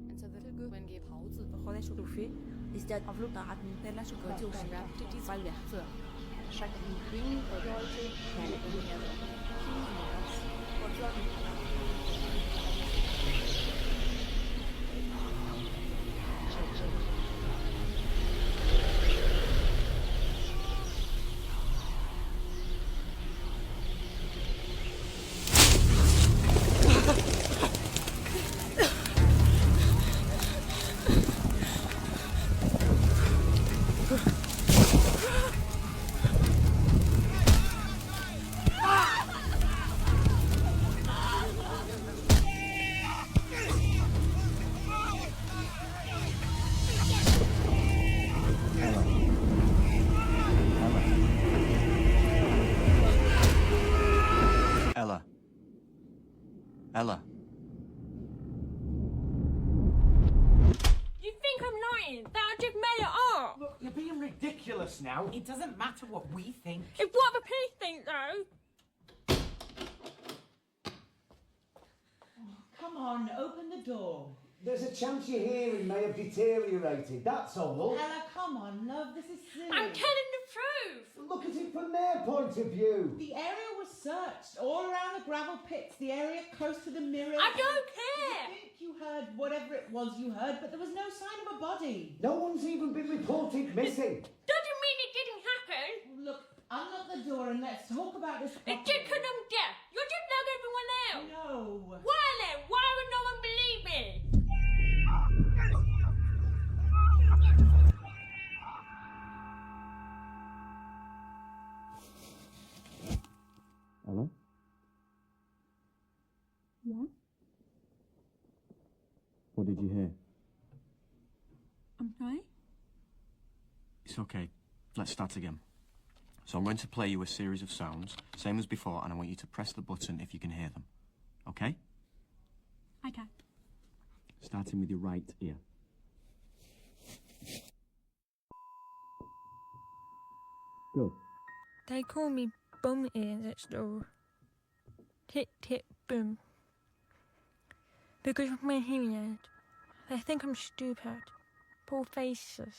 And so the when gave Pause bevor les chauffer, ist der enveloppe d'un rapide per la chocolatée au sucre, die zwei Werfe. Chaque ligne Leute, keine Ernährung. Ella. You think I'm lying? That I just made it up? Look, you're being ridiculous now. It doesn't matter what we think. It's what the police think, though. Oh, come on, open the door. There's a chance your hearing may have deteriorated, that's all. Ella, come on, love, this is silly. I'm telling the truth. Look at it from their point of view. The area was searched, all around the gravel pits, the area close to the mirror. I don't care. I think you heard whatever it was you heard, but there was no sign of a body. No one's even been reported missing. Doesn't mean it didn't happen. Look, unlock the door and let's talk about this properly. It's just because I'm deaf. You're just like everyone else. No. Why then? Why would no one believe me? Ella? Yeah? What did you hear? I'm sorry? It's okay. Let's start again. So I'm going to play you a series of sounds, same as before, and I want you to press the button if you can hear them. Okay? Okay. Starting with your right ear. Good. They call me bum ears at school. Tip, tip, boom. Because of my hearing aid, they think I'm stupid. Poor faces.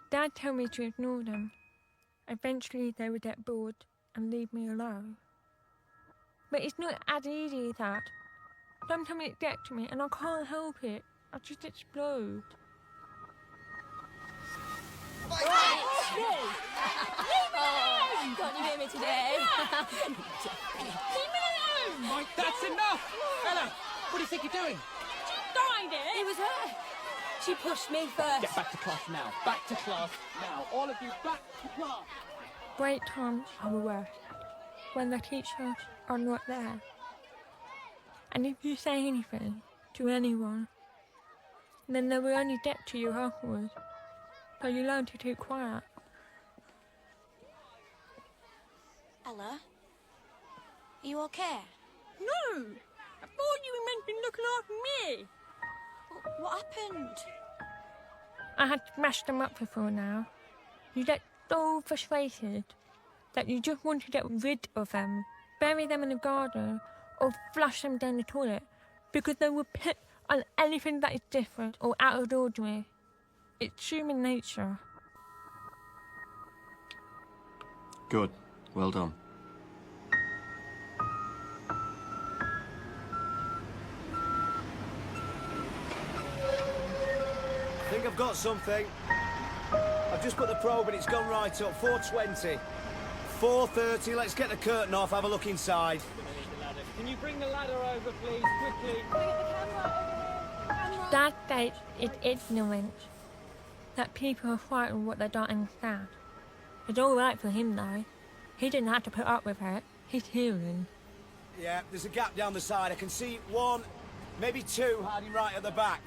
Dad told me to ignore them. Eventually they would get bored and leave me alone. But it's not as easy as that. Sometimes it gets to me and I can't help it. I just explode. Can't you hear me today? Leave me alone! Right, that's enough! Ella, what do you think you're doing? Died it! It was her. She pushed me first. Get back to class now. Back to class now. All of you, back to class. Break times are the worst, when the teachers are not there. And if you say anything to anyone, then they will only get to you afterwards. So you learn to keep quiet. Ella, are you okay? No! I thought you were meant to be looking after me! What happened? I had smashed them up before now. You get so frustrated that you just want to get rid of them, bury them in the garden, or flush them down the toilet, because they will pick on anything that is different or out of the ordinary. It's human nature. Good. Well done. I think I've got something. I've just put the probe and it's gone right up. 4:20. 4:30, let's get the curtain off, have a look inside. Can you bring the ladder over, please, quickly? Dad says it's ignorant, that people are frightened what they don't understand. It's all right for him, though. He didn't have to put up with it. He's hearing. Yeah, there's a gap down the side. I can see one, maybe two hiding right at the back.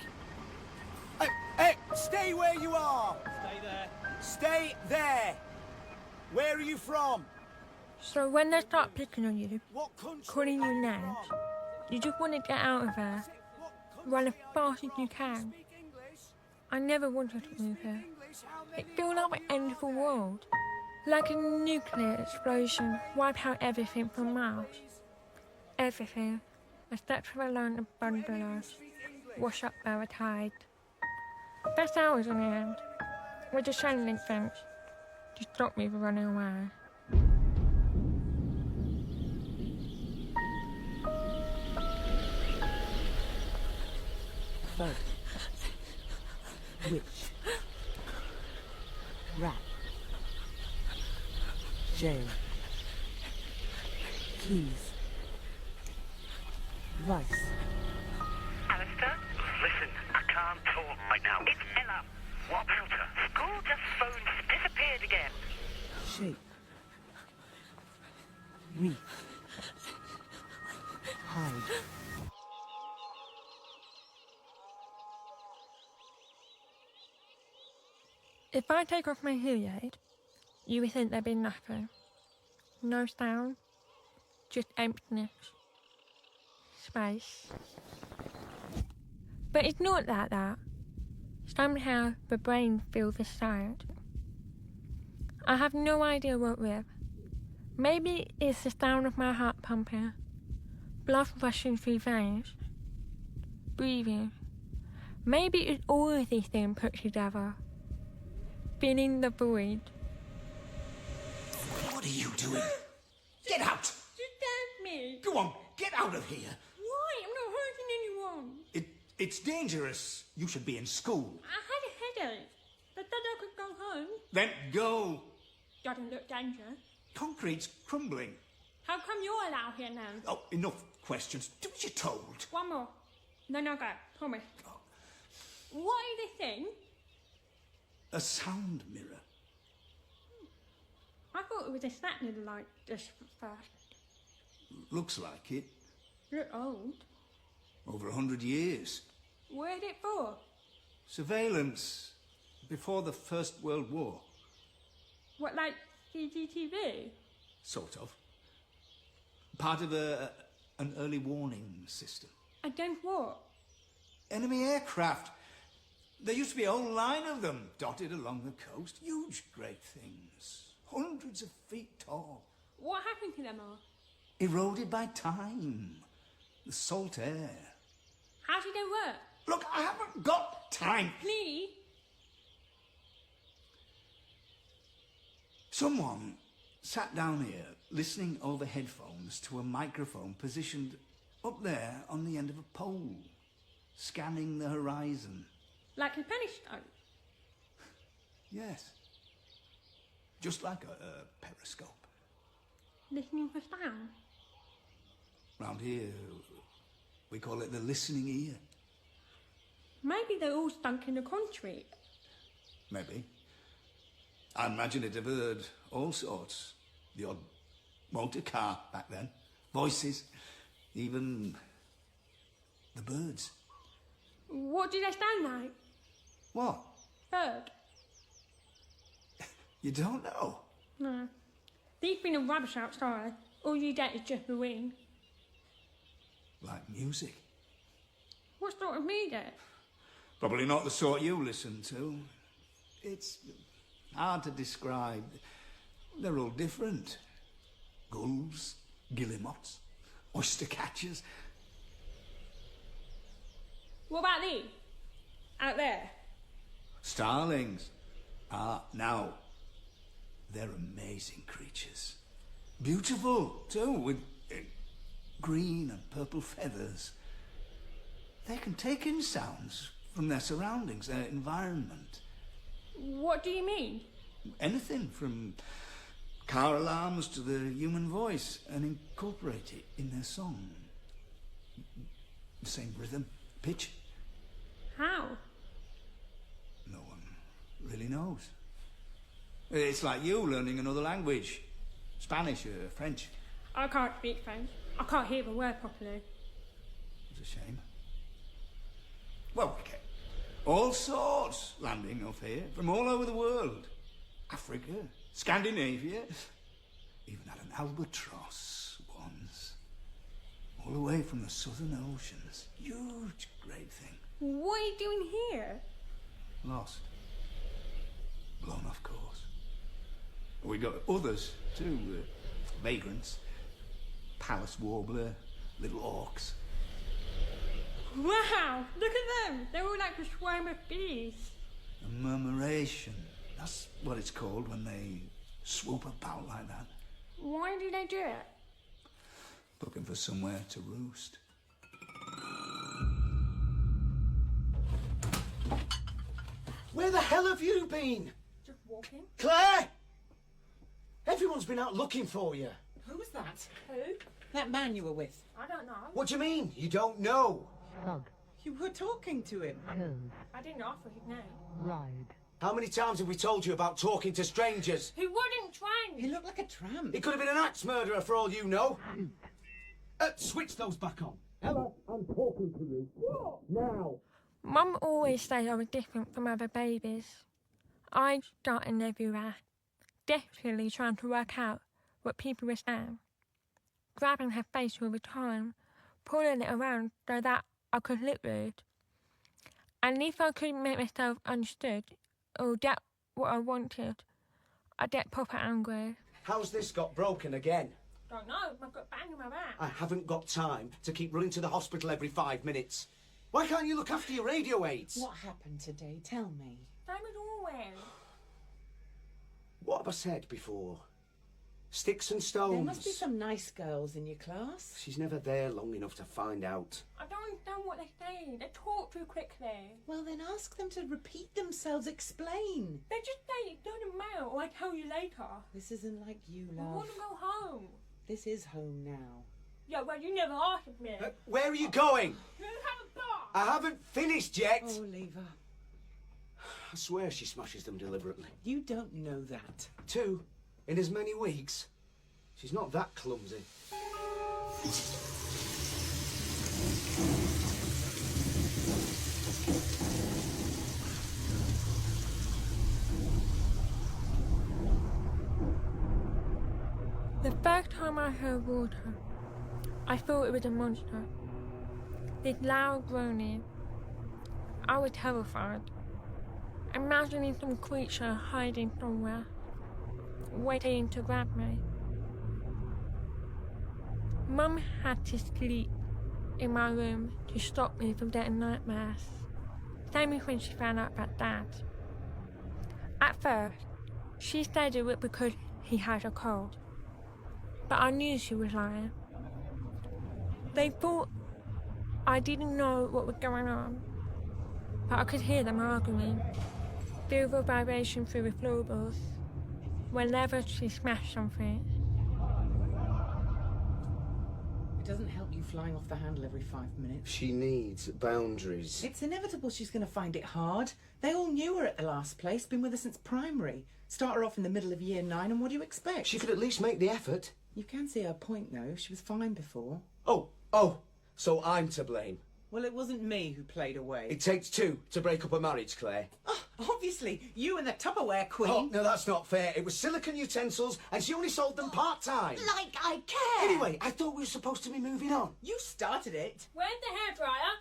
Hey, stay where you are! Stay there. Stay there! Where are you from? So when they start picking on you, What country calling you are you names, from? you just want to get out of there. What country Run as are you fast as from? you can. Speak English? I never wanted to move here. English? How It many feels like the end of the world. Like a nuclear explosion, wipe out everything from Mars. Everything, except for the land of bungalows. wash up by the tide. Best hours in the end, with the chain link fence to stop me from running away. Bug. Witch. Rat. Jail. Keys. Rice. Alastair? Listen, I can't talk right now. It's Ella. What about her? School just phoned. Disappeared again. Shape. Wreath. Hide. If I take off my hearing aid, you would think there'd be nothing. No sound, just emptiness. Space. But it's not like that. Somehow the brain fills the silence. I have no idea what with. Maybe it's the sound of my heart pumping, blood rushing through veins, breathing. Maybe it's all of these things put together. Filling the void. What are you doing? Get out! Just me. Go on, get out of here. Why? I'm not hurting anyone. It's dangerous. You should be in school. I had a headache. They said I could go home. Then go. Doesn't look dangerous. Concrete's crumbling. How come you're allowed here now? Oh, enough questions. Do what you're told. One more. Then I'll go. Promise. What is this thing? A sound mirror. I thought it was a snack needle like this first. Looks like it. Look old. Over 100 years. Where's it for? Surveillance. Before the First World War. What, like CCTV? Sort of. Part of an early warning system. Against what? Enemy aircraft. There used to be a whole line of them dotted along the coast. Huge, great things. Hundreds of feet tall. What happened to them all? Eroded by time. The salt air. How did they work? Look, I haven't got time. Please? Someone sat down here listening over headphones to a microphone positioned up there on the end of a pole, scanning the horizon. Like a periscope? Yes. Just like a periscope. Listening for sound? Round here, we call it the listening ear. Maybe they're all stunk in the concrete. Maybe. I imagine it have heard all sorts. The odd motor car back then. Voices. Even the birds. What do they sound like? What? Bird? You don't know? No. These been a rubbish outside. All you get is just the wind. Like music. What sort of music? Probably not the sort you listen to. It's hard to describe. They're all different. Gulls, guillemots, oyster catchers. What about these? Out there? Starlings. Now, they're amazing creatures. Beautiful, too, with green and purple feathers. They can take in sounds from their surroundings, their environment. What do you mean? Anything from car alarms to the human voice, and incorporate it in their song. The same rhythm, pitch. How? No one really knows. It's like you learning another language. Spanish or French. I can't speak French. I can't hear the word properly. It's a shame. Well, we get all sorts landing up here from all over the world. Africa, Scandinavia. Even had an albatross once. All the way from the southern oceans. Huge, great thing. What are you doing here? Lost. Blown off course. We got others too. Vagrants. Palace warbler. Little orcs. Wow, look at them. They're all like a swarm of bees. A murmuration. That's what it's called when they swoop about like that. Why do they do it? Looking for somewhere to roost. Where the hell have you been? Just walking. Claire! Everyone's been out looking for you. Who was that? Who? That man you were with. I don't know. What do you mean? You don't know? You were talking to him. I didn't offer his name. How many times have we told you about talking to strangers? He wouldn't train. He looked like a tramp. He could have been an axe murderer for all you know. Switch those back on. Ella, I'm talking to you. Now. Mum always said I was different from other babies. I started everywhere, desperately trying to work out what people were saying, grabbing her face all the time, pulling it around so that I could look rude. And if I couldn't make myself understood or get what I wanted, I'd get proper angry. How's this got broken again? Don't know, I've got bang in my back. I haven't got time to keep running to the hospital every 5 minutes. Why can't you look after your radio aids? What happened today? Tell me. Same as always. What have I said before? Sticks and stones. There must be some nice girls in your class. She's never there long enough to find out. I don't understand what they say. They talk too quickly. Well, then ask them to repeat themselves. Explain. They just say, go to mail or I'll tell you later. This isn't like you, I love. want to go home. This is home now. Yeah, well, you never asked me. Where are you going? You haven't got. I haven't finished yet. Oh, leave her. I swear she smashes them deliberately. You don't know that. 2 in as many weeks. She's not that clumsy. The first time I heard water, I thought it was a monster. This loud groaning. I was terrified, imagining some creature hiding somewhere, waiting to grab me. Mum had to sleep in my room to stop me from getting nightmares. Same as when she found out about Dad. At first, she said it was because he had a cold, but I knew she was lying. They thought I didn't know what was going on, but I could hear them arguing, feel the vibration through the floorboards whenever she smashed something. It doesn't help you flying off the handle every 5 minutes. She needs boundaries. It's inevitable she's going to find it hard. They all knew her at the last place, been with her since primary. Start her off in the middle of year 9, and what do you expect? She could at least make the effort. You can see her point, though. She was fine before. Oh, so I'm to blame. Well, it wasn't me who played away. It takes 2 to break up a marriage, Claire. Oh, obviously, you and the Tupperware queen. Oh, no, that's not fair. It was silicone utensils, and she only sold them part-time. Like I care! Anyway, I thought we were supposed to be moving on. You started it. Where's the hairdryer?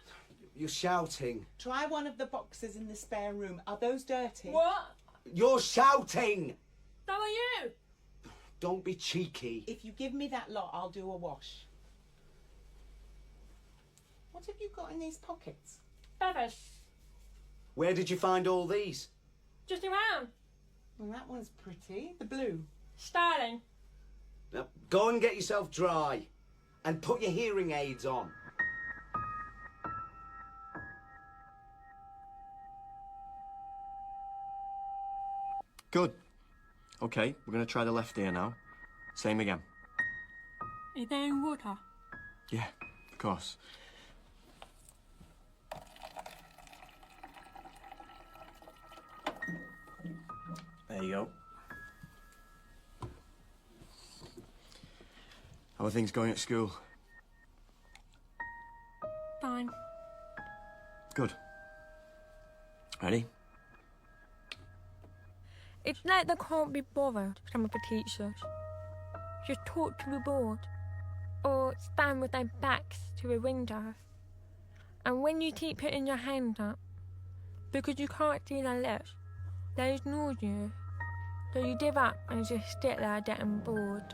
You're shouting. Try one of the boxes in the spare room. Are those dirty? What? You're shouting! So are you. Don't be cheeky. If you give me that lot, I'll do a wash. What have you got in these pockets? Feathers. Where did you find all these? Just around. Well, that one's pretty. The blue. Styling. Now, go and get yourself dry. And put your hearing aids on. Good. Okay, we're going to try the left ear now. Same again. Is there any water? Yeah, of course. There you go. How are things going at school? Fine. Good. Ready? It's like they can't be bothered, some of the teachers. Just talk to the board, or stand with their backs to a window. And when you keep putting your hand up, because you can't see their lips, they ignore you. So you give up and just sit there getting bored.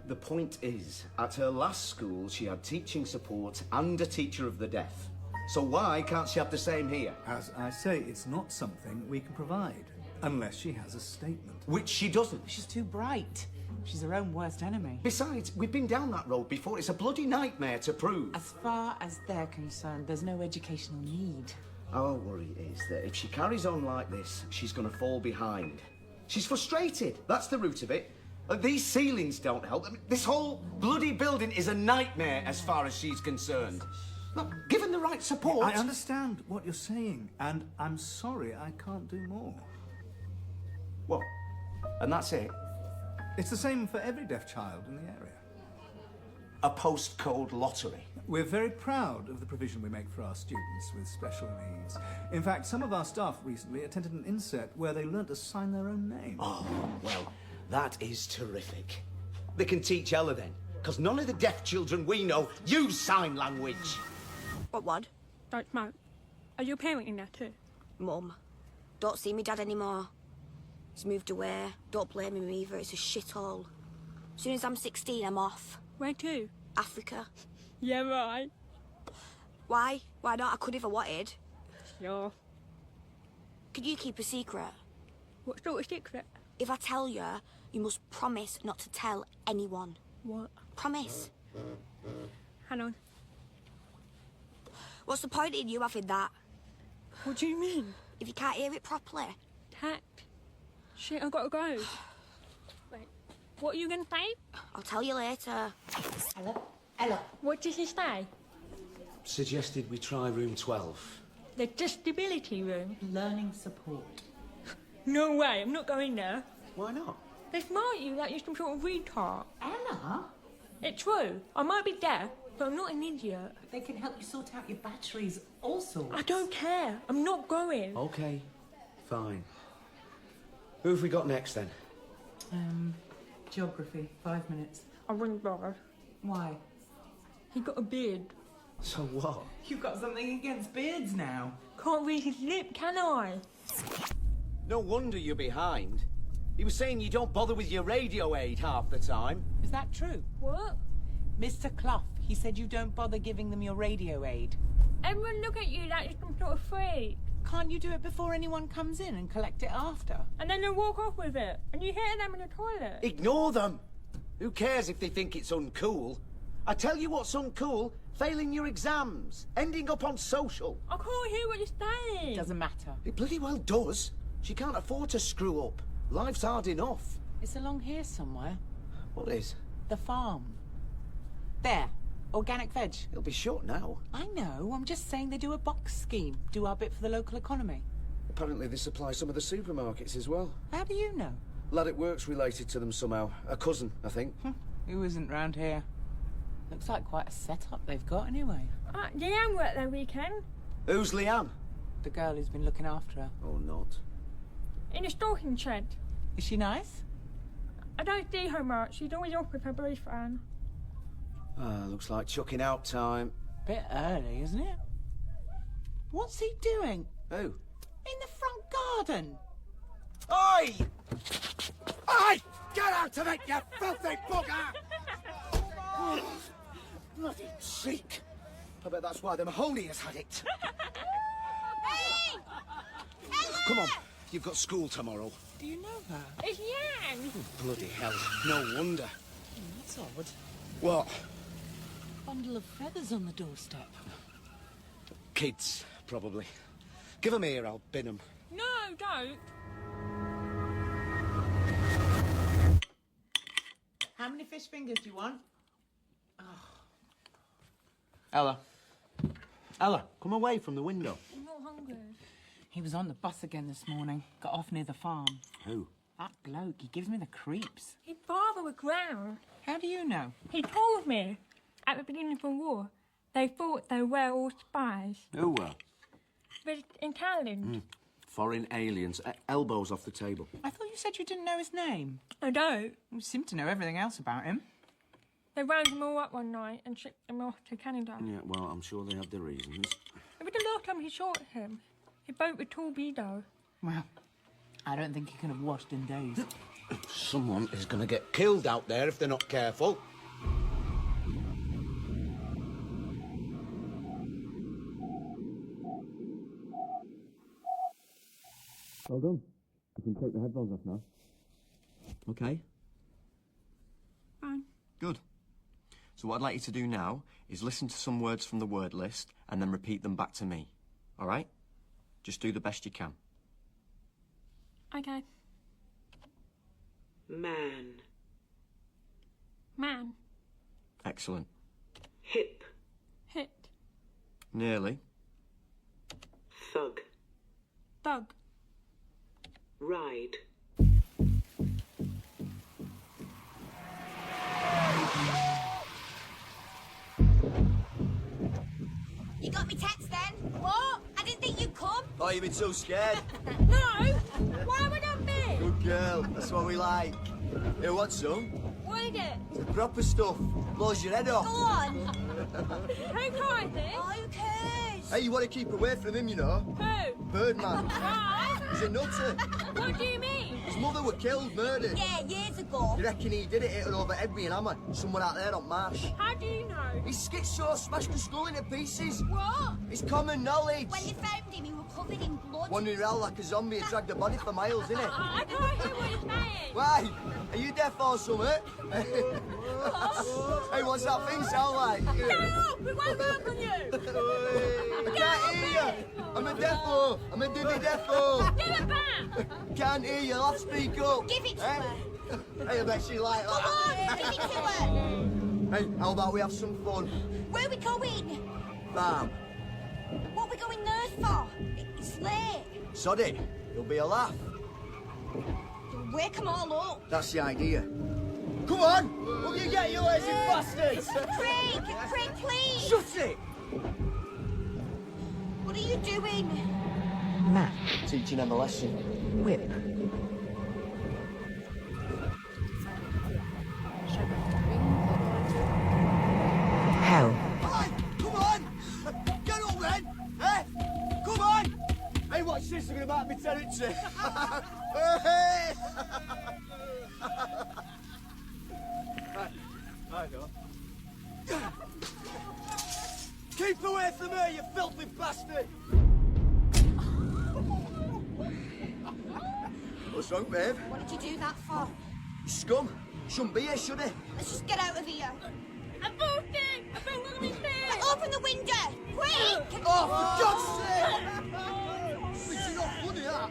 The point is, at her last school, she had teaching support and a teacher of the deaf. So why can't she have the same here? As I say, it's not something we can provide, unless she has a statement. Which she doesn't. She's too bright. She's her own worst enemy. Besides, we've been down that road before. It's a bloody nightmare to prove. As far as they're concerned, there's no educational need. Our worry is that if she carries on like this, she's going to fall behind. She's frustrated. That's the root of it. These ceilings don't help. I mean, this whole bloody building is a nightmare as far as she's concerned. Look, given the right support... I understand what you're saying, and I'm sorry I can't do more. What? And that's it? It's the same for every deaf child in the area. A postcode lottery? We're very proud of the provision we make for our students with special needs. In fact, some of our staff recently attended an inset where they learnt to sign their own name. Oh, well, that is terrific. They can teach Ella then, because none of the deaf children we know use sign language. What one? Don't smoke. Are you parenting now too? Mum. Don't see me dad anymore. He's moved away. Don't blame him either. It's a shithole. As soon as I'm 16, I'm off. Where to? Africa. Yeah, right. Why? Why not? I could if I wanted. Sure. Could you keep a secret? What sort of secret? If I tell you, you must promise not to tell anyone. What? Promise. Hang on. What's the point in you having that? What do you mean? If you can't hear it properly. Tact. Shit, I've got to go. Wait, what are you going to say? I'll tell you later. Ella. What did he say? Suggested we try room 12. The disability room? Learning support. No way, I'm not going there. Why not? They smart you like you're some sort of retard. Ella? It's true. I might be deaf, but I'm not an idiot. They can help you sort out your batteries, all sorts. I don't care. I'm not going. OK, fine. Who have we got next, then? Geography, 5 minutes. I'm really bored. Why? He got a beard. So what? You've got something against beards now. Can't read his lip, can I? No wonder you're behind. He was saying you don't bother with your radio aid half the time. Is that true? What? Mr. Clough, he said you don't bother giving them your radio aid. Everyone look at you like you're some sort of freak. Can't you do it before anyone comes in and collect it after? And then they walk off with it. And you hear them in the toilet. Ignore them. Who cares if they think it's uncool? I tell you what's uncool, failing your exams, ending up on social. I can't hear what you're saying. Doesn't matter. It bloody well does. She can't afford to screw up. Life's hard enough. It's along here somewhere. What is? The farm. There. Organic veg. It'll be shut now. I know. I'm just saying they do a box scheme. Do our bit for the local economy. Apparently they supply some of the supermarkets as well. How do you know? Lad at work's related to them somehow. A cousin, I think. Who isn't round here? Looks like quite a setup they've got anyway. Leanne worked that weekend. Who's Leanne? The girl who's been looking after her. Or not. In a stalking shed. Is she nice? I don't see her much. She's always off with her boyfriend. Looks like chucking out time. Bit early, isn't it? What's he doing? Who? In the front garden. Oi! Oi! Get out of it, you filthy bugger! Bloody cheek. I bet that's why the Mahoney has had it. Hey! Come on, you've got school tomorrow. Do you know her? It's Leanne. Oh, bloody hell, no wonder. That's odd. What? Bundle of feathers on the doorstep. Kids, probably. Give them here, I'll bin them. No, don't. How many fish fingers do you want? Ella. Ella, come away from the window. I'm not hungry. He was on the bus again this morning. Got off near the farm. Who? That bloke, he gives me the creeps. His father was drowned. How do you know? He told me at the beginning of the war they thought they were all spies. Who were? But in Thailand. Foreign aliens. Elbows off the table. I thought you said you didn't know his name. I don't. You seem to know everything else about him. They rounded them all up one night and shipped them off to Canada. Yeah, well, I'm sure they had their reasons. It was the last time he shot him. He boat with torpedo. Well, I don't think he can have washed in days. Someone is going to get killed out there if they're not careful. Well done. You can take the headphones off now. Okay? Fine. Good. So what I'd like you to do now is listen to some words from the word list and then repeat them back to me. All right? Just do the best you can. Okay. Man. Man. Excellent. Hip. Hit. Nearly. Thug. Thug. Ride. You got me text then? What? I didn't think you'd come. Oh, you've been so scared. No! Why would I be? Good girl, that's what we like. Here, want some? What is it? Proper stuff. Blows your head Go off. on. Who tried this? Oh, who cares? Hey, you want to keep away from him, you know. Who? Birdman. Why? He's a nutter. What do you mean? His mother were killed, murdered. Yeah, years ago. You reckon he did it, hit her over head with an hammer? Somewhere out there on Marsh. How do you know? His schizo smashed the skull into pieces. What? It's common knowledge. When they found him, he was covered in blood. Wandering around like a zombie and dragged the body for miles, innit? I can't hear what you're saying. Why? Are you deaf or something? Hey, what's that thing sound like? Get up! We won't work on you! I can't hear you! I'm a defo! I'm a divvy defo! Give it back! Can't hear you, I'll have to speak up! Give it to Eh? her. Hey, I bet she like Come on, that! give it to her. Hey, how about we have some fun? Where are we going? Farm. What are we going there for? It's late. Sod it, it'll be a laugh. You'll wake them all up. That's the idea. Come on! Will you get your lazy bastards? Craig, please. Shut it! What are you doing? Matt. Teaching them a lesson. Whip. Hell. Hey, come on! Get up then! Eh? Come on! Hey, watch this, we're gonna mark my territory. Hey! I know. Keep away from her, you filthy bastard! What's wrong, babe? What did you do that for? Scum. Shouldn't be here, should he? Let's just get out of here. I'm boosting! I think we're gonna be sick! Open the window! Quick! Oh, for God's sake! It's not funny, that.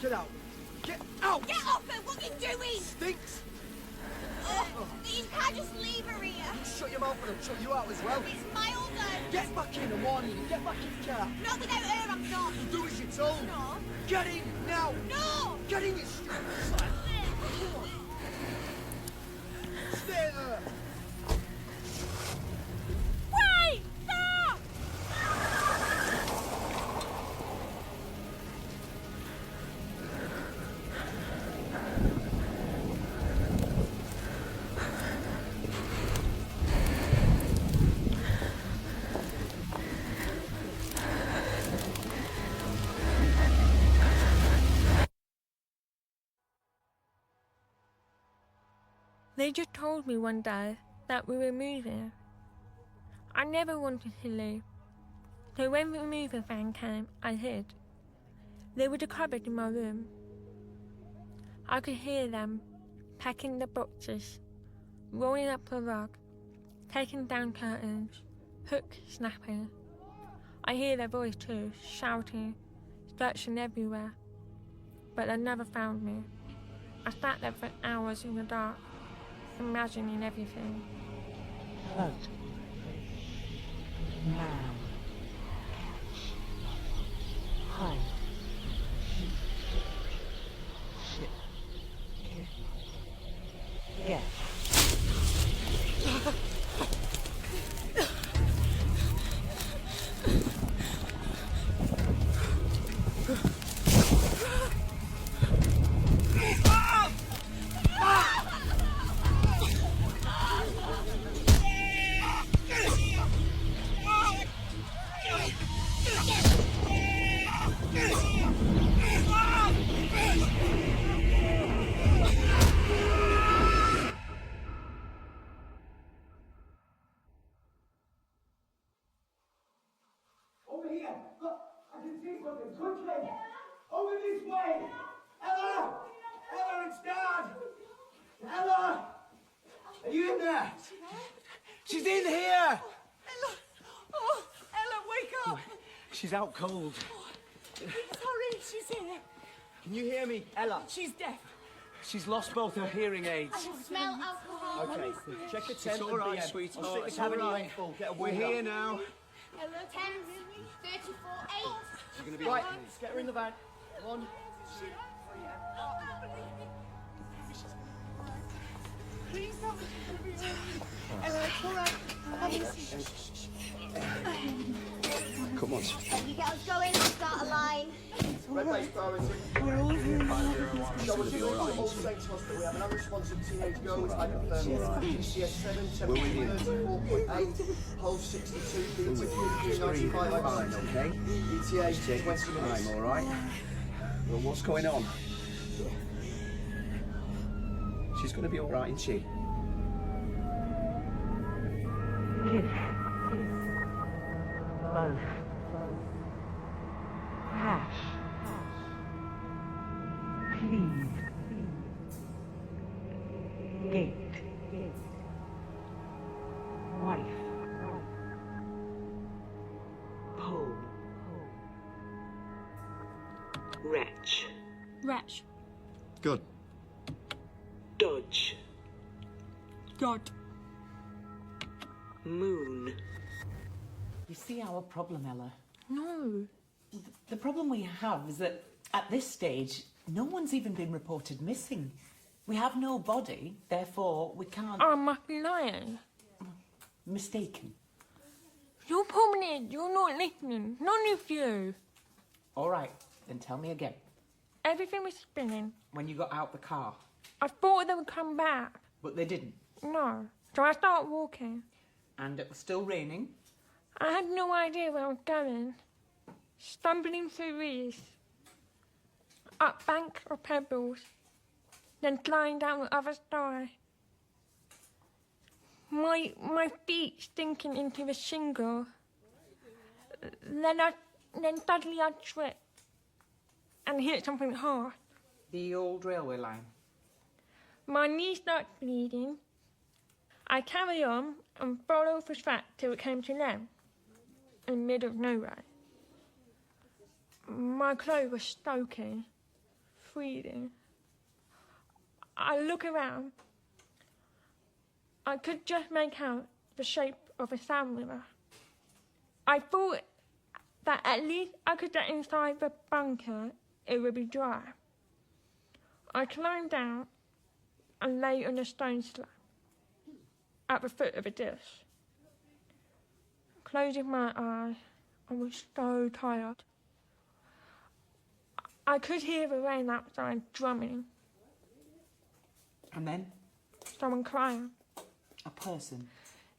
Get out! Get out! Get off her! What are you doing? Stinks! You can't just leave her here. Shut your mouth and I'll shut you out as well. It's my old house. Get back in and warn you. Get back in the car. Not without her, I'm not. Do as you're told. No. Get in now. No! Get in, you stupid slut. Stay there. Wait! Stop! They just told me one day that we were moving. I never wanted to leave, so when the moving van came, I hid. There was a cupboard in my room. I could hear them packing the boxes, rolling up the rug, taking down curtains, hooks snapping. I hear their voice too, shouting, searching everywhere, but they never found me. I sat there for hours in the dark, imagining everything. Hug. Man. Hide. Shit. Yeah. see something, quickly! Over this way! Ella! Ella, it's Dad! Ella! Are you in there? She's in here! Ella! Oh, Ella, wake up! She's out cold. Sorry, she's here. Can you hear me, Ella? She's deaf. She's lost both her hearing aids. I can smell alcohol. Okay, check the tent. It's all right, PM. sweetheart. I'll stick the It's cabin all in right. full. Get a We're warm here up. now. Hello, 10, 34, 8. You're gonna be Right, okay. let's get her in the van. Come on. Please tell me she's gonna be alright. Ella, it's alright. Come on. You get us going, we'll start a line. Red base priority. We're all here. So we're doing all Saints Hospital. We have an unresponsive teenage girl. I confirm GCS 7, temperature 34.8, pulse 62, BT 95. Fine, okay? ETA 20 minutes. I'm all right. Well, what's going on? She's going to be all right, isn't she? Both. Hash. Please. Gate. Wife. Pole. Wretch. Wretch. Good. Dodge. God. Moon. You see our problem, Ella? No. The problem we have is that at this stage, no one's even been reported missing. We have no body, therefore we can't... I must be lying. Mistaken. You're prominent. You're not listening. None of you. All right, then tell me again. Everything was spinning. When you got out the car, I thought they would come back. but they didn't. No. So I started walking. And it was still raining. I had no idea where I was going. Stumbling through reeds. Up bank of pebbles. Then flying down the other side. My feet stinking into the shingle. Then suddenly I tripped and hit something hard. The old railway line. My knee started bleeding. I carried on and followed the track till it came to them, in the middle of nowhere. My clothes were soaking, freezing. I look around. I could just make out the shape of a sand river. I thought that at least I could get inside the bunker, it would be dry. I climbed down and lay on a stone slab at the foot of a dish. Closing my eyes, I was so tired. I could hear the rain outside drumming. And then? Someone crying. A person.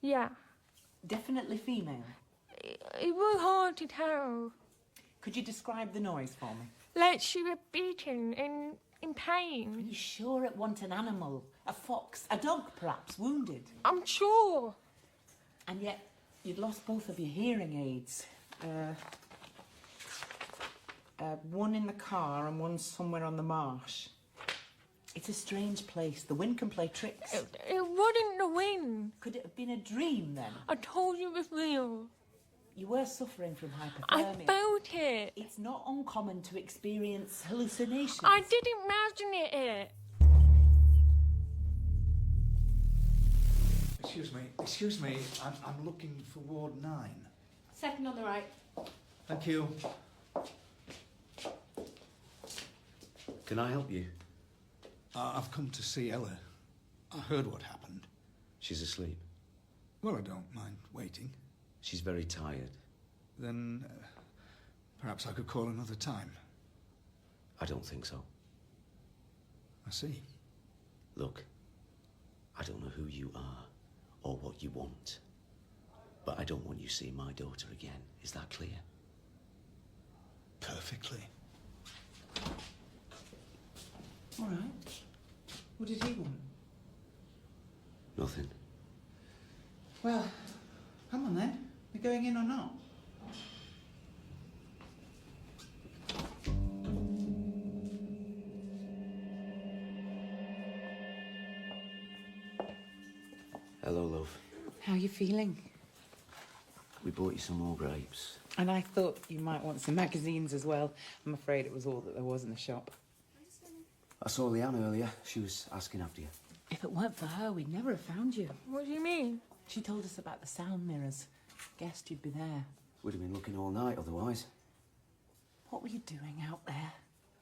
Yeah. Definitely female. It was hard to tell. Could you describe the noise for me? Like she was beaten in pain. Are you sure it wasn't an animal? A fox? A dog, perhaps, wounded? I'm sure. And yet, you'd lost both of your hearing aids. One in the car and one somewhere on the marsh. It's a strange place. The wind can play tricks. It wasn't the wind. Could it have been a dream, then? I told you it was real. You were suffering from hypothermia. I felt it. It's not uncommon to experience hallucinations. I didn't imagine it. Excuse me. I'm looking for Ward 9. Second on the right. Thank you. Can I help you? I've come to see Ella. I heard what happened. She's asleep. Well, I don't mind waiting. She's very tired. Then perhaps I could call another time. I don't think so. I see. Look, I don't know who you are or what you want, but I don't want you seeing my daughter again. Is that clear? Perfectly. All right. What did he want? Nothing. Well, come on then. We're going in or not? Hello, love. How are you feeling? We bought you some more grapes. And I thought you might want some magazines as well. I'm afraid it was all that there was in the shop. I saw Leanne earlier. She was asking after you. If it weren't for her, we'd never have found you. What do you mean? She told us about the sound mirrors. Guessed you'd be there. We'd have been looking all night otherwise. What were you doing out there?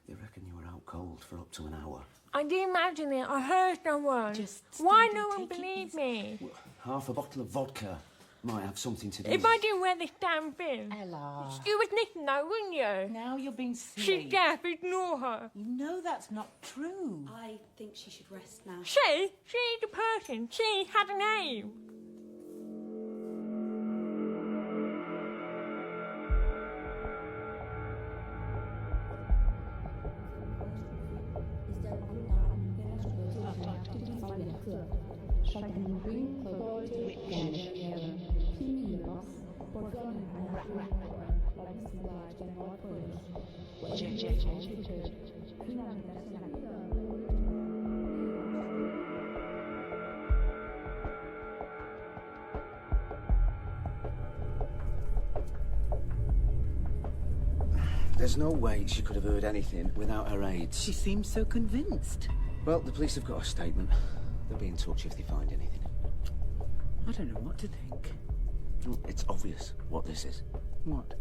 They reckon you were out cold for up to an hour. I did imagine it. I heard someone. Why no one believed me? Half a bottle of vodka might have something to do If with I it. didn't wear this damn thing. Ella. You would listen though, wouldn't you? Now you're being silly. She's deaf, ignore her. You know that's not true. I think she should rest now. She's the person. She had a name. There's no way she could have heard anything without her aids. She seems so convinced. Well, the police have got a statement. They'll be in touch if they find anything. I don't know what to think. It's obvious what this is. What?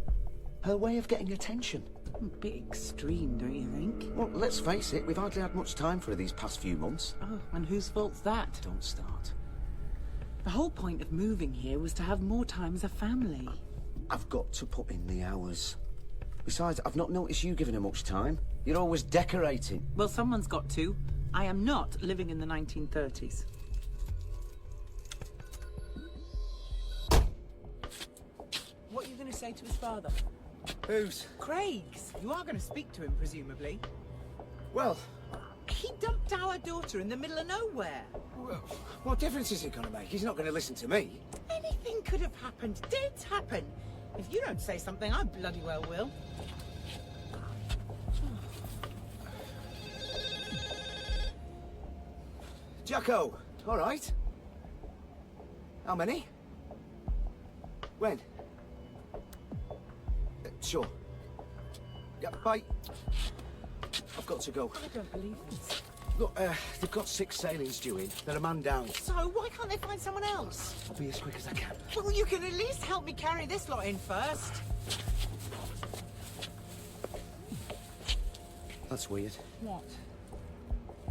Her way of getting attention. A bit extreme, don't you think? Well, let's face it, we've hardly had much time for her these past few months. Oh, and whose fault's that? Don't start. The whole point of moving here was to have more time as a family. I've got to put in the hours. Besides, I've not noticed you giving her much time. You're always decorating. Well, someone's got to. I am not living in the 1930s. What are you going to say to his father? Whose? Craig's. You are going to speak to him, presumably. Well... He dumped our daughter in the middle of nowhere. Well, what difference is it going to make? He's not going to listen to me. Anything could have happened. Did happen. If you don't say something, I bloody well will. Jacko, all right. How many? When? Sure. Yeah, bye. I've got to go. I don't believe this. Look, they've got 6 sailings due in. They're a man down. So, why can't they find someone else? I'll be as quick as I can. Well, you can at least help me carry this lot in first. That's weird. What?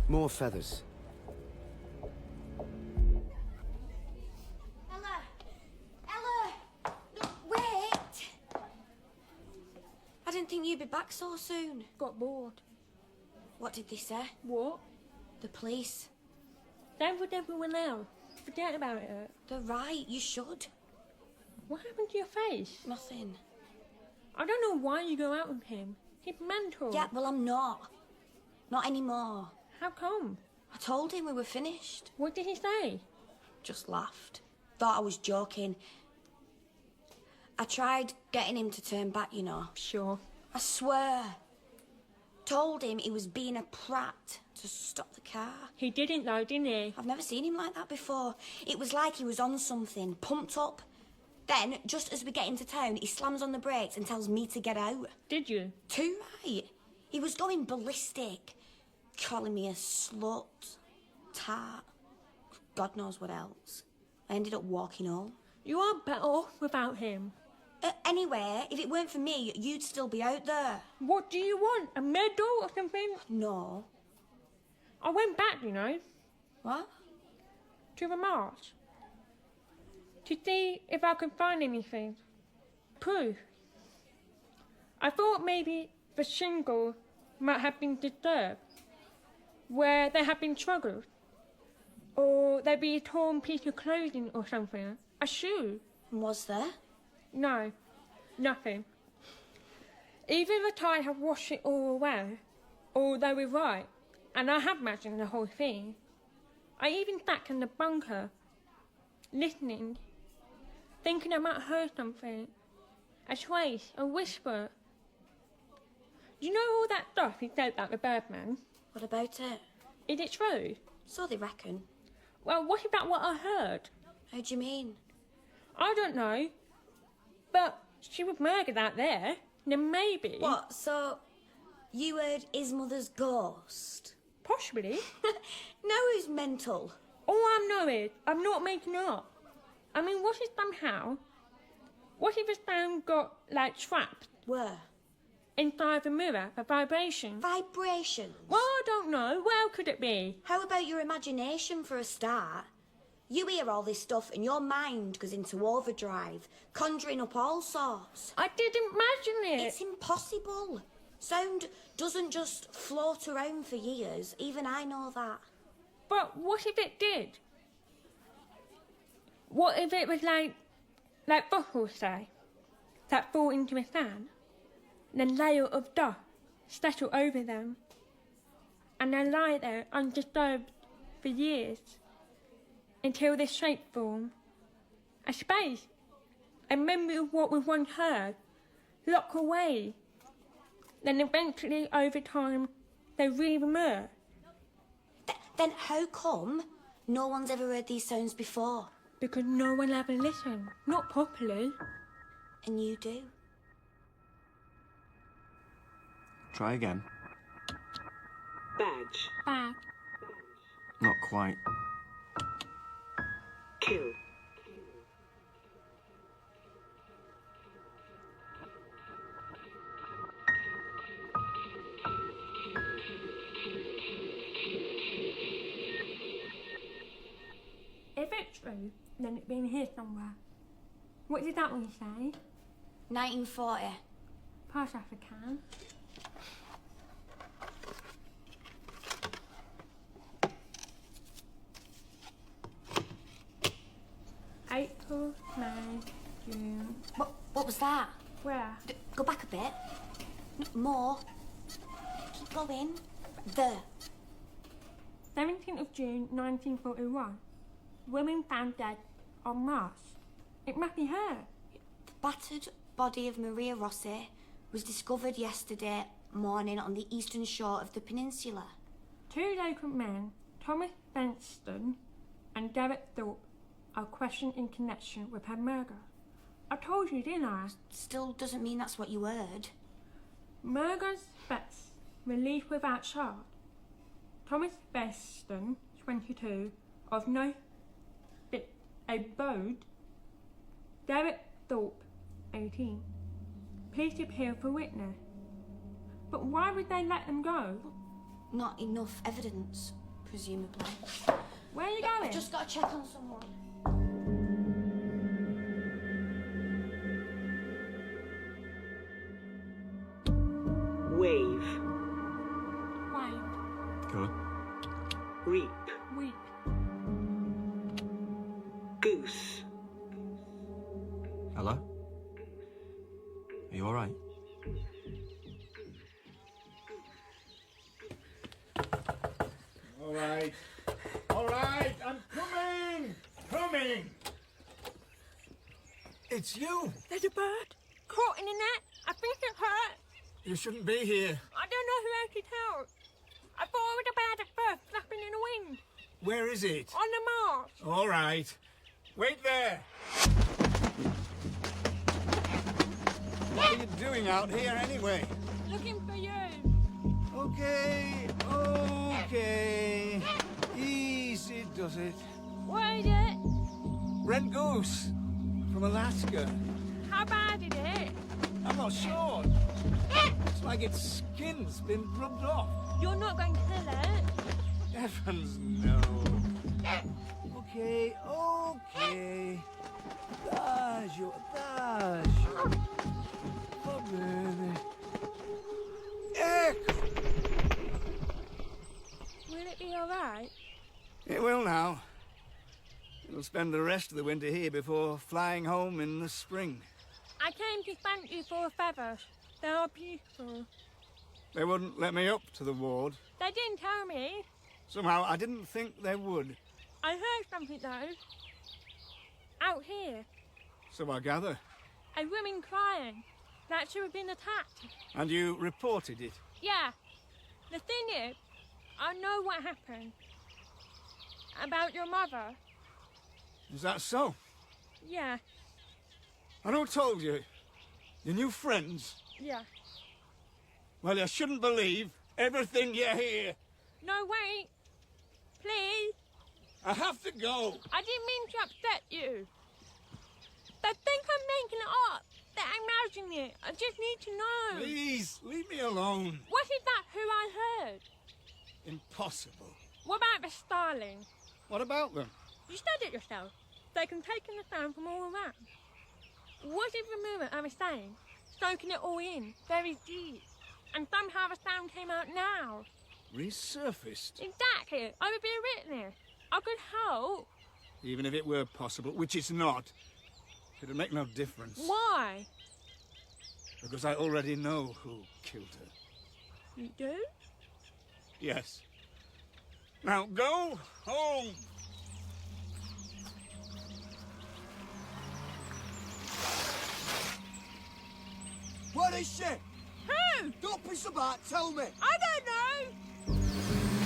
More feathers. Ella! Ella! No, wait! I didn't think you'd be back so soon. Got bored. What did they say? What? The police. Same with everyone else. Forget about it. They're right, you should. What happened to your face? Nothing. I don't know why you go out with him. He's mental. Yeah, well, I'm not. Not anymore. How come? I told him we were finished. What did he say? Just laughed. Thought I was joking. I tried getting him to turn back, you know. Sure. I swear. Told him he was being a prat to stop the car. He didn't though, didn't he? I've never seen him like that before. It was like he was on something, pumped up. Then, just as we get into town, he slams on the brakes and tells me to get out. Did you? Too right. He was going ballistic. Calling me a slut, tart, God knows what else. I ended up walking home. You are better off without him. Anyway, if it weren't for me, you'd still be out there. What do you want? A medal or something? No. I went back, you know. What? To the march. To see if I could find anything. Proof. I thought maybe the shingle might have been disturbed. Where there had been struggles. Or there'd be a torn piece of clothing or something. A shoe. Was there? No, nothing. Either the tide had washed it all away, or they were right, and I have imagined the whole thing. I even sat in the bunker, listening, thinking I might hear something. A trace, a whisper. You know all that stuff he said about the Birdman? What about it? Is it true? So they reckon. Well, what about what I heard? How do you mean? I don't know. But she was murdered out there. Then maybe... What, so you heard his mother's ghost? Possibly. No, who's mental? All I know is I'm not making it up. I mean, what if somehow... What if the sound got, like, trapped? Where? Inside the mirror, for vibration. Vibrations? Well, I don't know. Where could it be? How about your imagination for a start? You hear all this stuff and your mind goes into overdrive, conjuring up all sorts. I didn't imagine it. It's impossible. Sound doesn't just float around for years. Even I know that. But what if it did? What if it was like fossils, say, that fall into the sand, and a layer of dust settle over them, and they lie there undisturbed for years, until this shape form, a space, a memory of what was once heard, lock away, then eventually over time they re-emerge. Then how come no one's ever heard these sounds before? Because no one ever listened, not properly. And you do? Try again. Badge. Bad. Not quite. Kill. If it's true, then it's been here somewhere. What did that one say? 1940. Pass African. April, May, June. What was that? Where? Go back a bit. More. Keep going. There. 17th of June 1941. Women found dead on Mars. It must be her. The battered body of Maria Rossi was discovered yesterday morning on the eastern shore of the peninsula. Two local men, Thomas Benston and Derek Thorpe, are questioned in connection with her murder. I told you, didn't I? Still doesn't mean that's what you heard. Murder's best relief without charge. Thomas Benston, 22, of no abode. Derek Thorpe, 18. Please appear for witness. But why would they let them go? Not enough evidence, presumably. Where are you going? I've just got to check on someone. Wave. Wave. Good. Reap. Weep. Goose. Hello? Are you alright? Alright. Alright, I'm coming! Coming! It's you! There's a bird caught in a net. I think it hurt. You shouldn't be here. I don't know who else it hurt. I thought it was a bird at first, flapping in the wind. Where is it? On the marsh. Alright. Wait there! What are you doing out here anyway? Looking for you. Okay, okay. Easy does it. What is it? Red goose from Alaska. How bad is it? I'm not sure. It's like its skin's been rubbed off. You're not going to kill it. Heavens, no. Okay, okay. Adagio, adagio. Va bene. Ecco. Will it be all right? It will now. It'll spend the rest of the winter here before flying home in the spring. I came to thank you for the feathers. They are beautiful. They wouldn't let me up to the ward. They didn't tell me. Somehow, I didn't think they would. I heard something though. Out here. So I gather. A woman crying. Like she had been attacked. And you reported it? Yeah. The thing is, I know what happened. About your mother. Is that so? Yeah, And who told you? Your new friends? yeah. Well, you shouldn't believe everything you hear. No, wait. Please. I have to go. I didn't mean to upset you. They think I'm making it up. That I'm imagining it. I just need to know. Please, leave me alone. Wasn't that who I heard? Impossible. What about the styling? What about them? You said it yourself. They can take in the sound from all around. Was it the movement I was saying? Soaking it all in, very deep. And somehow the sound came out now. Resurfaced. Exactly. I would be a witness. I could help. Even if it were possible, which it's not, it'd make no difference. Why? Because I already know who killed her. You do? Yes. Now go home. What is she? Who? Don't piss about, tell me. I don't know.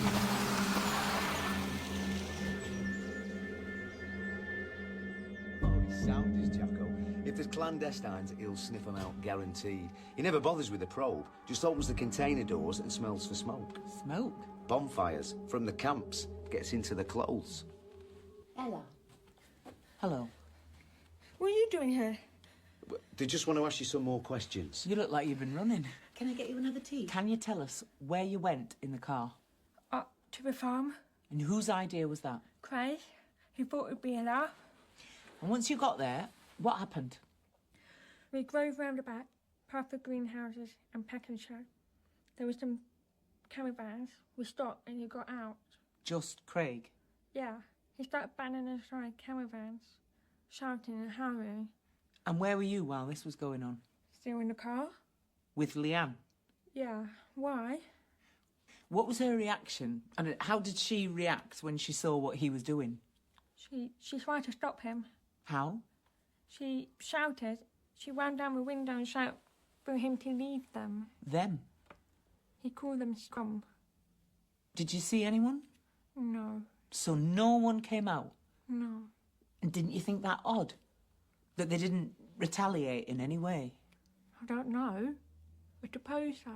Oh, he's sound, is Jacko. If there's clandestines, he'll sniff them out, guaranteed. He never bothers with the probe, just opens the container doors and smells for smoke. Smoke? Bonfires from the camps, gets into the clothes. Ella. Hello. What are you doing here? They just want to ask you some more questions. You look like you've been running. Can I get you another tea? Can you tell us where you went in the car? Up to the farm. And whose idea was that? Clare. He thought it'd be a laugh. And once you got there, what happened? We drove round the back, past the greenhouses and packing shed. There were some caravans. We stopped and he got out. Just Craig? Yeah. He started banging inside caravans, shouting and howling. And where were you while this was going on? Still in the car? With Leanne? Yeah. Why? What was her reaction? And how did she react when she saw what he was doing? She tried to stop him. How? She shouted. She ran down the window and shouted for him to leave them. Them? He called them scum. Did you see anyone? No. So no one came out? No. And didn't you think that odd? That they didn't retaliate in any way? I don't know. I suppose so.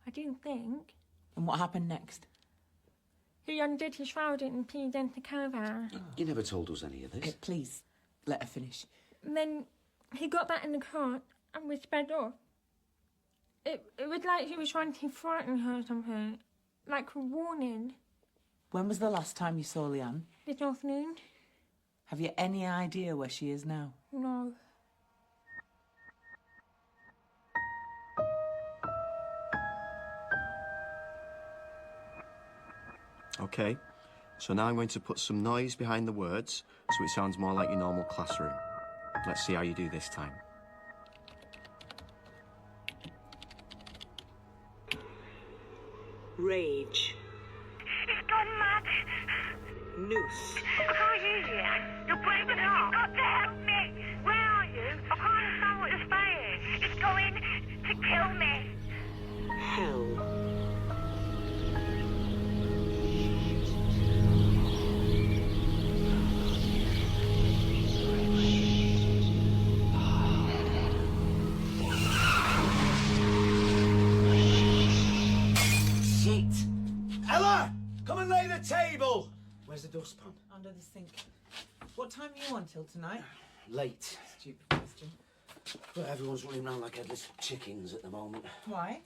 I didn't think. And what happened next? He undid his shrouding and peed into the caravan. You never told us any of this. Okay, please, let her finish. And then he got back in the car and we sped off. It was like he was trying to frighten her or something. Like a warning. When was the last time you saw Leanne? This afternoon? Have you any idea where she is now? No. Okay, so now I'm going to put some noise behind the words so it sounds more like your normal classroom. Let's see how you do this time. Rage. It's gone mad. Noose. I can't hear you. You're breaking up. You've got to help me. Where are you? I can't understand what you're saying. It's going to kill me. Hell. Ella! Come and lay the table! Where's the dustpan? Under the sink. What time are you on till tonight? Late. Stupid question. But everyone's running around like headless chickens at the moment. Why?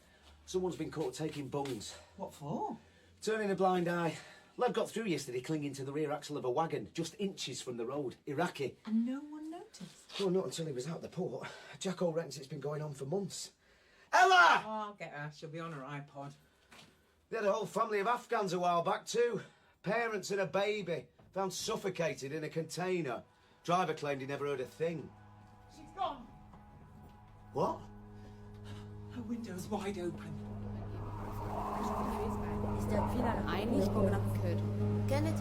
Someone's been caught taking bungs. What for? Turning a blind eye. Lad got through yesterday clinging to the rear axle of a wagon, just inches from the road. Iraqi. And no one noticed? Well, not until he was out the port. Jacko reckons it's been going on for months. Ella! Oh, I'll get her. She'll be on her iPod. They had a whole family of Afghans a while back too. Parents and a baby. Found suffocated in a container. Driver claimed he never heard a thing. She's gone. What? Her window's wide open. Ist der Fehler eigentlich abgekühlt? Gerne.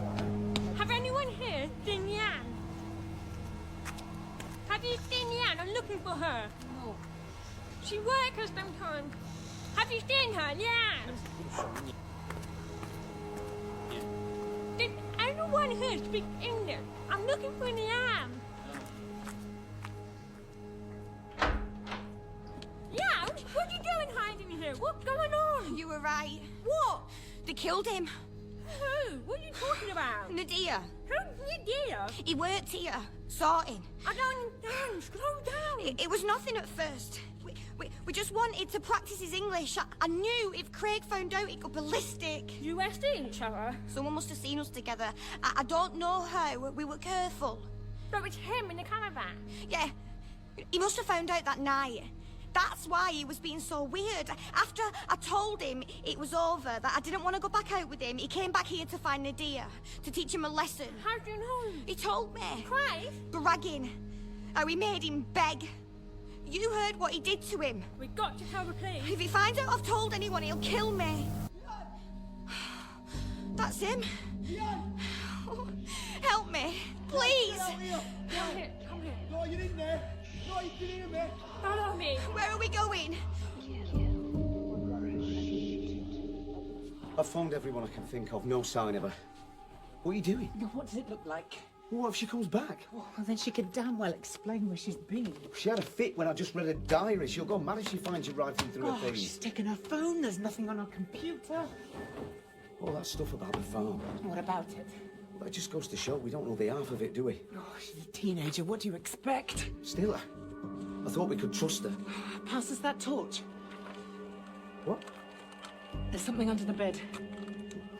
Have anyone here seen Leanne? Have you seen Leanne? I'm looking for her. No. She works us sometimes. Have you seen her, Leanne? Did anyone one here speaks English. I'm looking for Leanne. Yeah, what are you doing hiding here? What's going on? You were right. What? They killed him. Who? What are you talking about? Nadia. Who's Nadia? He worked here, sorting. I don't understand. Slow down. It was nothing at first. We just wanted to practice his English. I knew if Craig found out he'd go ballistic. You were seeing each other? Someone must have seen us together. I don't know how. We were careful. So it's him in the caravan? Yeah. He must have found out that night. That's why he was being so weird. After I told him it was over, that I didn't want to go back out with him, he came back here to find Nadia, to teach him a lesson. How do you know? He told me. Craig? Bragging. How he made him beg. You heard what he did to him. We got to tell the police. If he finds out I've told anyone, he'll kill me. That's him. Help me, please. Come here. No, you're in there. No, you can hear me. Follow me. Where are we going? I've phoned everyone I can think of, no sign of her. What are you doing? What does it look like? Well, what if she comes back? Well, then she could damn well explain where she's been. She had a fit when I just read her diary. She'll go mad if she finds you rifling through her things. She's taken her phone. There's nothing on her computer. All that stuff about the farm. What about it? Well, it just goes to show we don't know the half of it, do we? Oh, she's a teenager. What do you expect? Still, I thought we could trust her. Pass us that torch. What? There's something under the bed.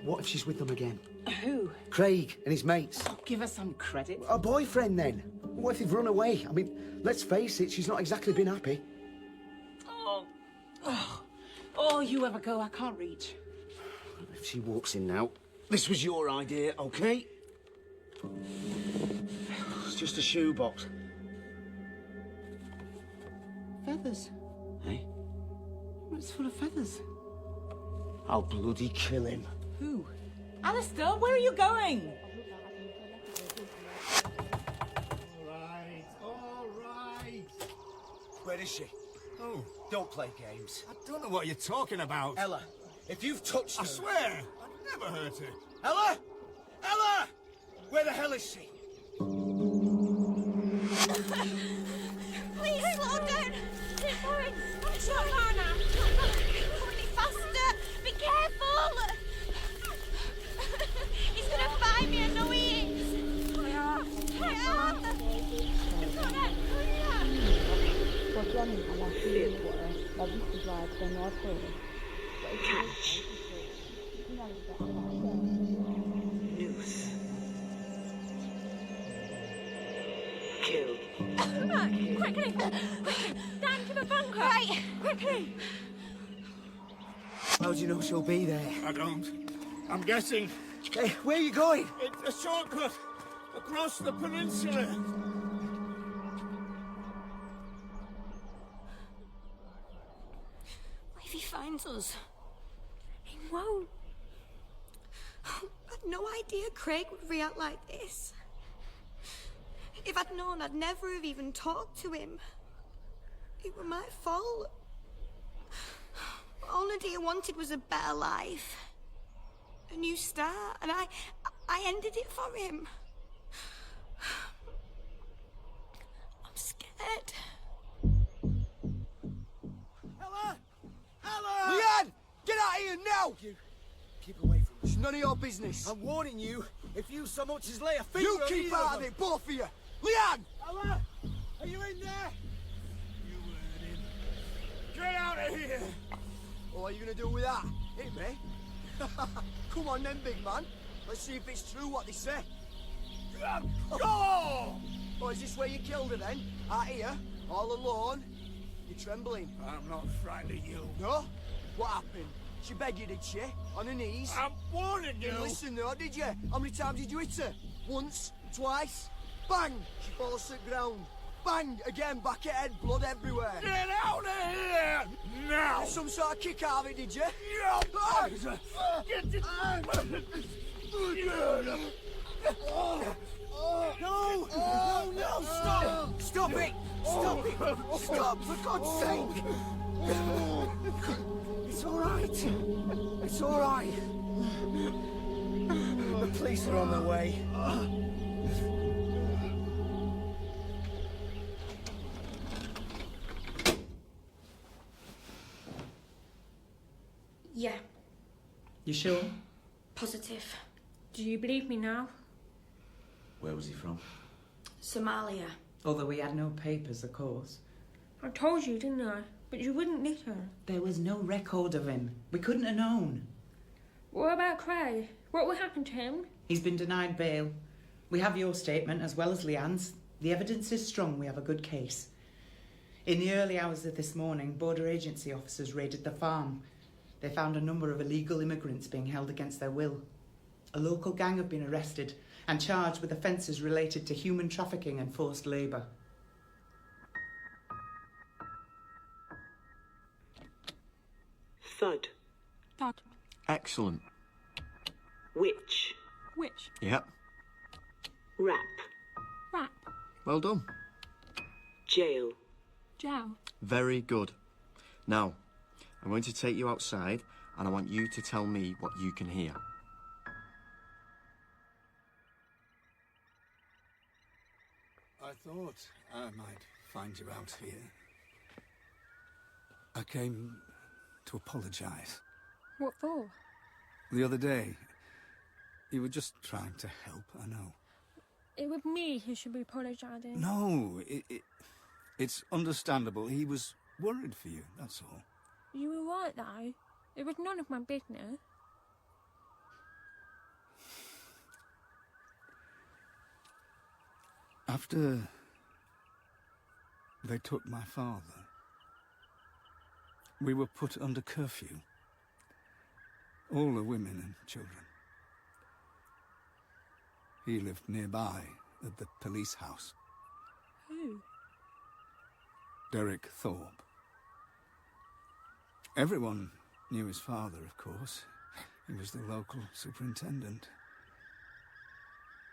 What if she's with them again? Who? Craig and his mates. Oh, give her some credit. Our boyfriend, then. What if they've run away? I mean, let's face it, she's not exactly been happy. Oh, you ever go, I can't reach. If she walks in now, this was your idea, okay? It's just a shoebox. Feathers. Hey? It's full of feathers. I'll bloody kill him. Who? Alastair, where are you going? All right. Where is she? Oh, Don't play games. I don't know what you're talking about. Ella, if you've touched her... I swear, I've never hurt her. Ella! Ella! Where the hell is she? Please slow down. Keep going. It's not far now. Only faster. Be careful. He's gonna find me. I know he is. Catch. Noose. Kill. Come on, quickly. Down to the bunker. Right. Quickly. How do you know she'll be there? I don't. I'm guessing. Hey, where are you going? It's a shortcut across the peninsula. What if he finds us? He won't. I had no idea Craig would react like this. If I'd known, I'd never have even talked to him. It was my fault. All Nadia wanted was a better life. A new start, and I ended it for him. I'm scared. Ella! Ella! Leanne! Get out of here now! You keep away from her. It's none of your business. I'm warning you, if you so much as lay a finger You on keep either out of of them. Both of you! Leanne! Ella! Are you in there? You heard him. Get out of here! What are you gonna do with that? Hit me? Come on then, big man. Let's see if it's true what they say. Go! Oh, is this where you killed her then? Out here? All alone? You're trembling. I'm not frightened of you. No? What happened? She begged you, did she? On her knees? I'm warning you. Didn't listen though, did you? How many times did you hit her? Once? Twice? Bang! She falls to the ground. Bang! Again, back at head, blood everywhere. Get out of here! Now! Get some sort of kick out of it, did you? No! Get it! No! No, no! Stop! Stop it! Stop it! Stop, for God's sake! It's all right. It's all right. The police are on their way. Yeah, You sure? positive. Do you believe me now? Where was he from? Somalia. Although we had no papers, of course. I told you, didn't I? But you wouldn't listen. There was no record of him. We couldn't have known. What about Clare? What will happen to him? He's been denied bail. We have your statement as well as Leanne's. The evidence is strong. We have a good case. In the early hours of this morning, border agency officers raided the farm. They found a number of illegal immigrants being held against their will. A local gang have been arrested and charged with offences related to human trafficking and forced labour. Thud. Thud. Excellent. Witch. Which? Yep. Rap. Rap. Well done. Jail. Jow. Very good. Now, I'm going to take you outside and I want you to tell me what you can hear. I thought I might find you out here. I came to apologise. What for? The other day, you were just trying to help, I know. It was me who should be apologising. No, it's understandable. He was worried for you, that's all. You were right, though. It was none of my business. After they took my father, we were put under curfew. All the women and children. He lived nearby at the police house. Who? Derek Thorpe. Everyone knew his father, of course. He was the local superintendent.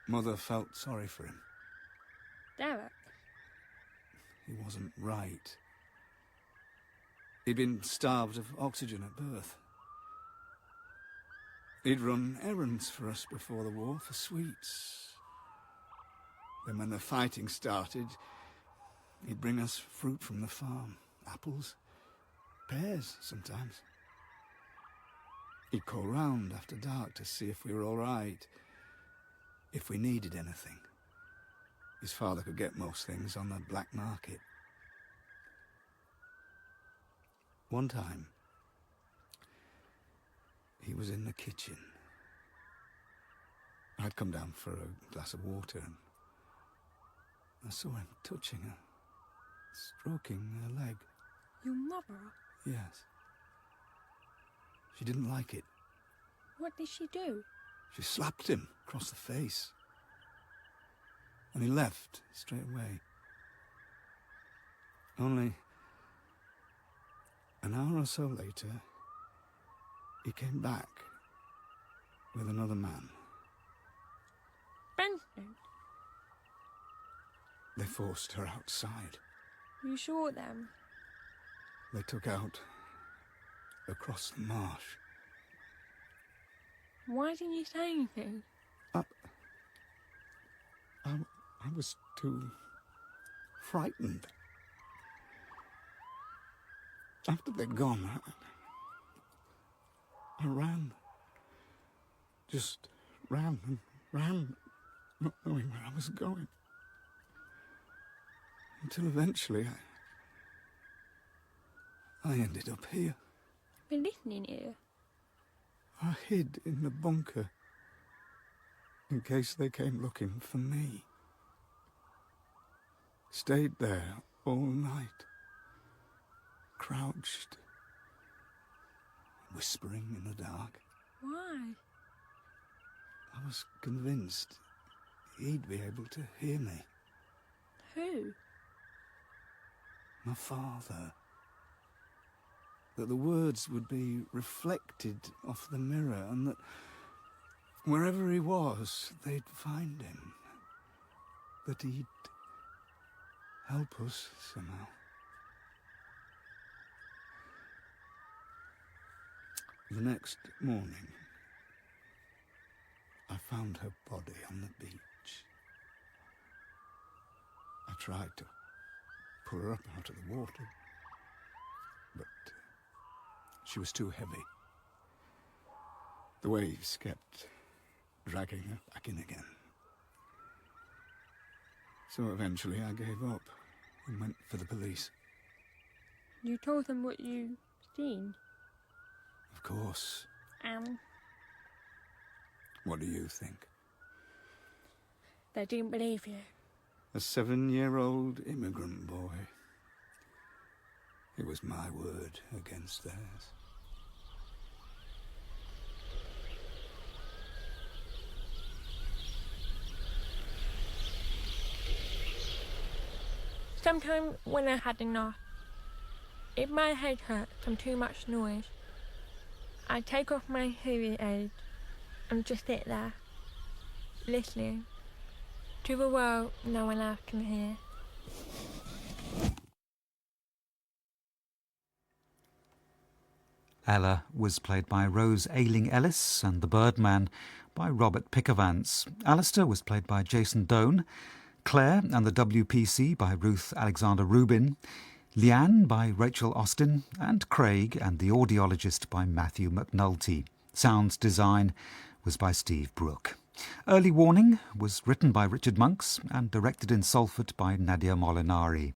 Mother felt sorry for him. Derek? He wasn't right. He'd been starved of oxygen at birth. He'd run errands for us before the war for sweets. Then when the fighting started, he'd bring us fruit from the farm. Apples, pears sometimes. He'd call round after dark to see if we were all right, if we needed anything. His father could get most things on the black market. One time, he was in the kitchen. I'd come down for a glass of water and I saw him touching her, stroking her leg. Your mother? Yes. She didn't like it. What did she do? She slapped him across the face. And he left straight away. Only an hour or so later, he came back with another man. Benson? They forced her outside. You saw them? They took out across the marsh. Why didn't you say anything? I was too frightened. After they'd gone, I ran. Just ran and ran, not knowing where I was going. Until eventually I ended up here. Been listening here. I hid in the bunker in case they came looking for me. Stayed there all night, crouched, whispering in the dark. Why? I was convinced he'd be able to hear me. Who? My father. That the words would be reflected off the mirror and that wherever he was, they'd find him. That he'd help us somehow. The next morning, I found her body on the beach. I tried to pull her up out of the water, but she was too heavy. The waves kept dragging her back in again. So eventually I gave up and went for the police. You told them what you'd seen? Of course. What do you think? They didn't believe you. A 7-year-old immigrant boy. It was my word against theirs. Sometimes when I had enough, if my head hurt from too much noise, I'd take off my hearing aid and just sit there, listening to the world no one else can hear. Ella was played by Rose Ayling-Ellis and the Birdman by Robert Pickavance. Alastair was played by Jason Doan. Clare and the WPC by Ruth Alexander-Rubin. Leanne by Rachel Austin. And Craig and the Audiologist by Matthew McNulty. Sound design was by Steve Brooke. Early Warning was written by Richard Monks and directed in Salford by Nadia Molinari.